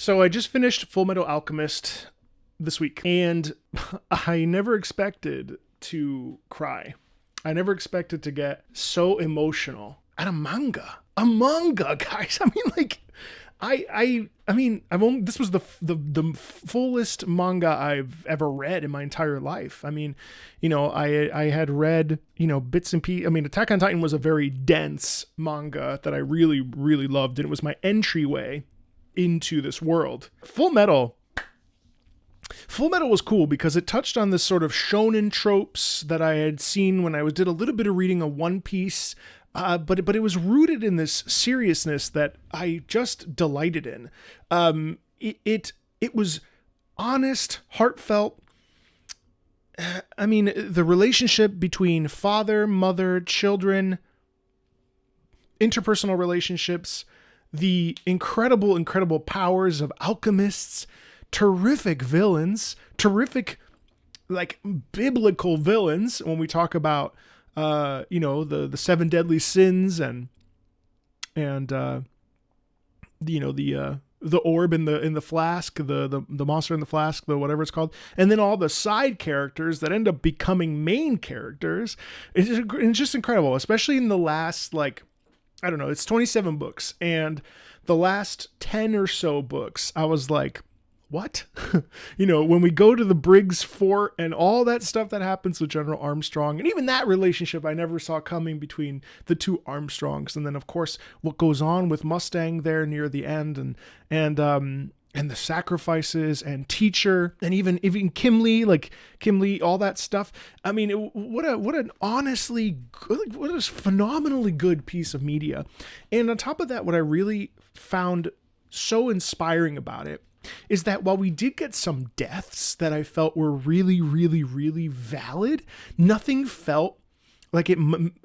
So I just finished Fullmetal Alchemist this week, and I never expected to cry. I never expected to get so emotional at a manga. A manga, guys. I mean, like, I've only, this was the fullest manga I've ever read in my entire life. I mean, I had read, bits and pieces. I mean, Attack on Titan was a very dense manga that I really, really loved, and it was my entryway into this world. Fullmetal was cool because it touched on this sort of shonen tropes that I had seen when I did a little bit of reading of One Piece. But it was rooted in this seriousness that I just delighted in. It was honest, heartfelt. I mean, the relationship between father, mother, children, interpersonal relationships, the incredible powers of alchemists, terrific villains, terrific, like, biblical villains when we talk about the seven deadly sins and the orb in the flask, the monster in the flask, the whatever it's called, and then all the side characters that end up becoming main characters. It's just incredible, especially in the last, like, I don't know, it's 27 books, and the last 10 or so books, I was like, what? When we go to the Briggs Fort and all that stuff that happens with General Armstrong, and even that relationship I never saw coming between the two Armstrongs. And then, of course, what goes on with Mustang there near the end, and the sacrifices and Teacher, and even Kim Lee, all that stuff. I mean, what an honestly good, what a phenomenally good piece of media. And on top of that, what I really found so inspiring about it is that while we did get some deaths that I felt were really, really, really valid, nothing felt like it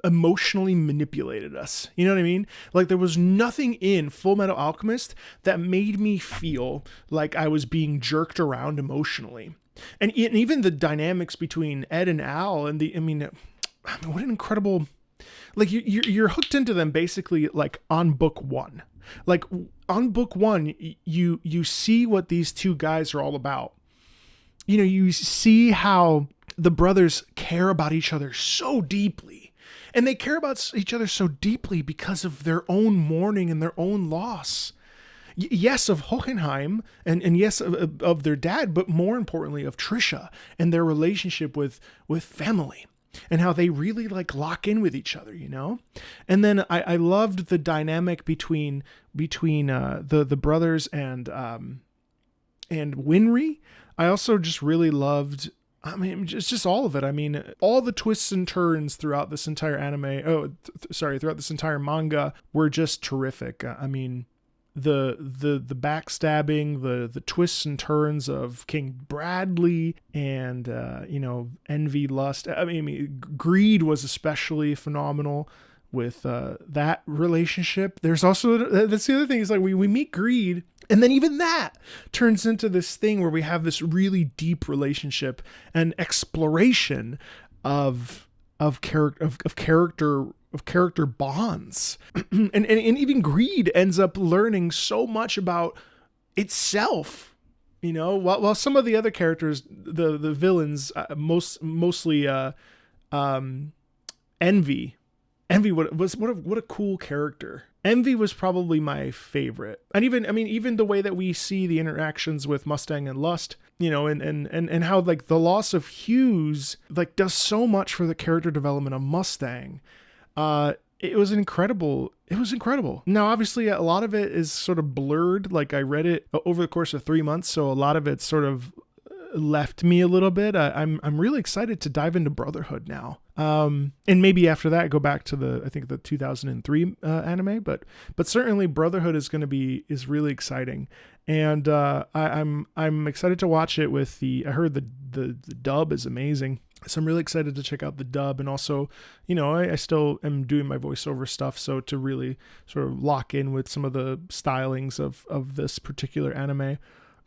emotionally manipulated us. You know what I mean? Like, there was nothing in Fullmetal Alchemist that made me feel like I was being jerked around emotionally. And even the dynamics between Ed and Al, and what an incredible, like, you're hooked into them basically, like, on book one. Like, on book one, you see what these two guys are all about. You see how the brothers care about each other so deeply. And they care about each other so deeply because of their own mourning and their own loss. Yes, of Hohenheim, and yes, of their dad, but more importantly, of Trisha and their relationship with family. And how they really, like, lock in with each other, And then I loved the dynamic between the brothers and Winry. I also just really loved, just all of it. I mean, all the twists and turns throughout this entire throughout this entire manga were just terrific. I mean, the backstabbing, the twists and turns of King Bradley, and envy, lust. I mean, greed was especially phenomenal with that relationship. There's also, that's the other thing, is like we meet Greed, and then even that turns into this thing where we have this really deep relationship and exploration of character bonds. and even Greed ends up learning so much about itself, while some of the other characters, the villains, mostly Envy, what a cool character. Envy was probably my favorite. And even the way that we see the interactions with Mustang and Lust, and how, like, the loss of Hughes, like, does so much for the character development of Mustang. It was incredible. Now, obviously, a lot of it is sort of blurred. Like, I read it over the course of 3 months, so a lot of it sort of left me a little bit. I'm really excited to dive into Brotherhood now. And maybe after that, go back to the 2003 anime, but certainly Brotherhood is really exciting. And, I'm excited to watch it with I heard the dub is amazing. So I'm really excited to check out the dub. And also, I still am doing my voiceover stuff. So to really sort of lock in with some of the stylings of this particular anime.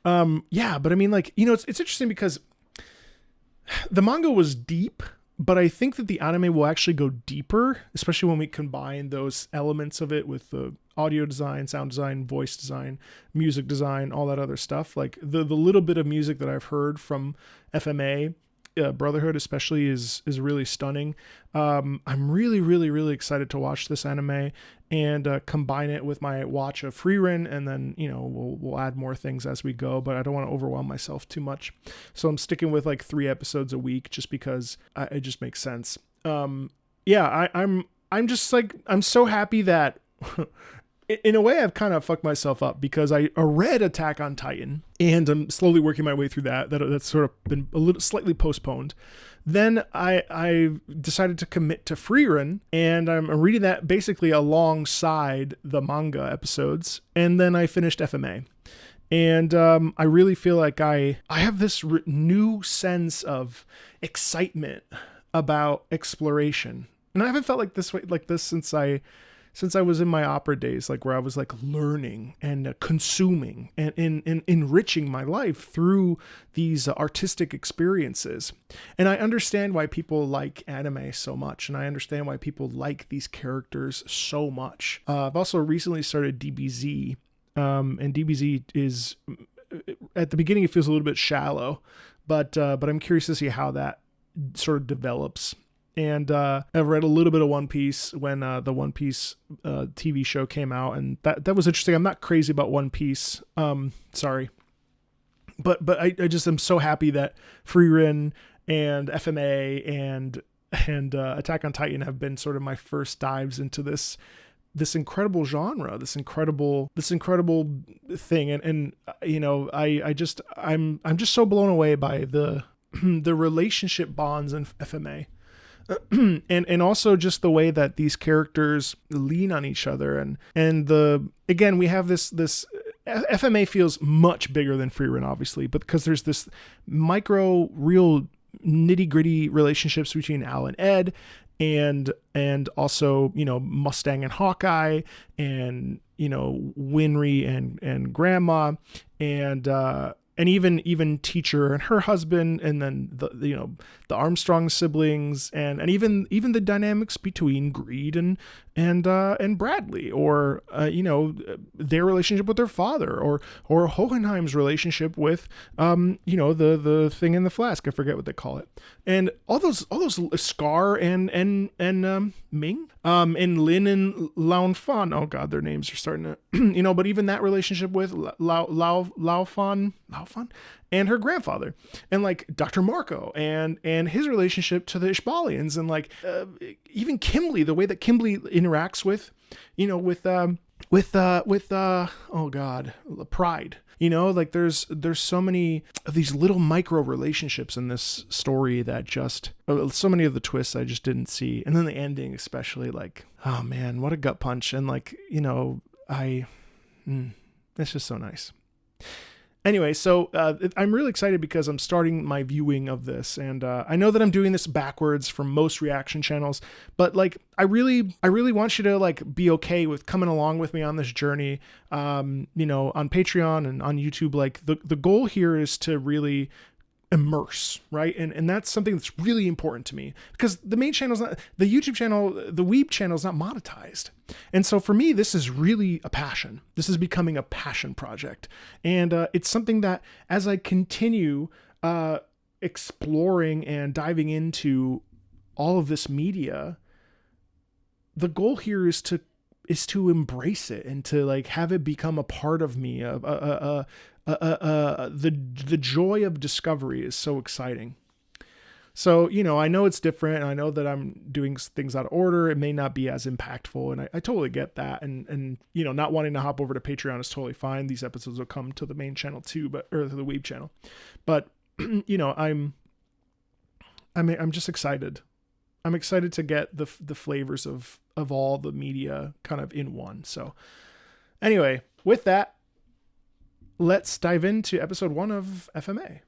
But I mean, like, it's interesting because the manga was deep, but I think that the anime will actually go deeper, especially when we combine those elements of it with the audio design, sound design, voice design, music design, all that other stuff. Like the little bit of music that I've heard from FMA, Brotherhood especially, is really stunning. I'm really, really, really excited to watch this anime and combine it with my watch of Frieren, and then, you know, we'll add more things as we go, but I don't want to overwhelm myself too much. So I'm sticking with like 3 episodes a week just because it just makes sense. I'm just like, I'm so happy that in a way I've kind of fucked myself up because I read Attack on Titan and I'm slowly working my way through that's sort of been a little slightly postponed. Then I decided to commit to Frieren, and I'm reading that basically alongside the manga episodes. And then I finished FMA. And I really feel like I have this new sense of excitement about exploration. And I haven't felt like this since I was in my opera days, like where I was like learning and consuming and enriching my life through these artistic experiences. And I understand why people like anime so much. And I understand why people like these characters so much. I've also recently started DBZ. And DBZ is, at the beginning, it feels a little bit shallow, but I'm curious to see how that sort of develops. And I've read a little bit of One Piece when the One Piece TV show came out, and that was interesting. I'm not crazy about One Piece, sorry, but I just am so happy that Frieren and FMA and Attack on Titan have been sort of my first dives into this incredible genre, this incredible thing, and you know, I'm just so blown away by the the relationship bonds in FMA. and also just the way that these characters lean on each other, and again we have this FMA feels much bigger than Frieren, obviously, but because there's this micro, real nitty gritty relationships between Al and Ed, and also, you know, Mustang and Hawkeye, and, you know, Winry and Grandma, and even Teacher and her husband, and then the Armstrong siblings, and even the dynamics between Greed and Bradley, or their relationship with their father, or Hohenheim's relationship with the thing in the flask, I forget what they call it, and all those Scar and Ming, and Lin and Lao Fan. Oh God, their names are starting to but even that relationship with Lao Fan and her grandfather, and like Dr. Marco and his relationship to the Ishbalians, and like even Kimberly, the way that Kimberly interacts with Pride. Like there's so many of these little micro relationships in this story that just, so many of the twists I just didn't see. And then the ending, especially, like, oh man, what a gut punch. And like, it's just so nice. Anyway, so I'm really excited because I'm starting my viewing of this, and I know that I'm doing this backwards from most reaction channels, but like I really want you to like be okay with coming along with me on this journey. On Patreon and on YouTube, like the goal here is to really immerse, right? And that's something that's really important to me, because the main channel's not, the YouTube channel, the Weeb channel is not monetized. And so for me, this is really a passion. This is becoming a passion project. And it's something that as I continue exploring and diving into all of this media, the goal here is to embrace it and to like have it become a part of me. The joy of discovery is so exciting. So, I know it's different. I know that I'm doing things out of order. It may not be as impactful, and I totally get that. And not wanting to hop over to Patreon is totally fine. These episodes will come to the main channel too, or the Weeb channel. But I'm just excited. I'm excited to get the flavors of all the media kind of in one. So anyway, with that, let's dive into episode 1 of FMA.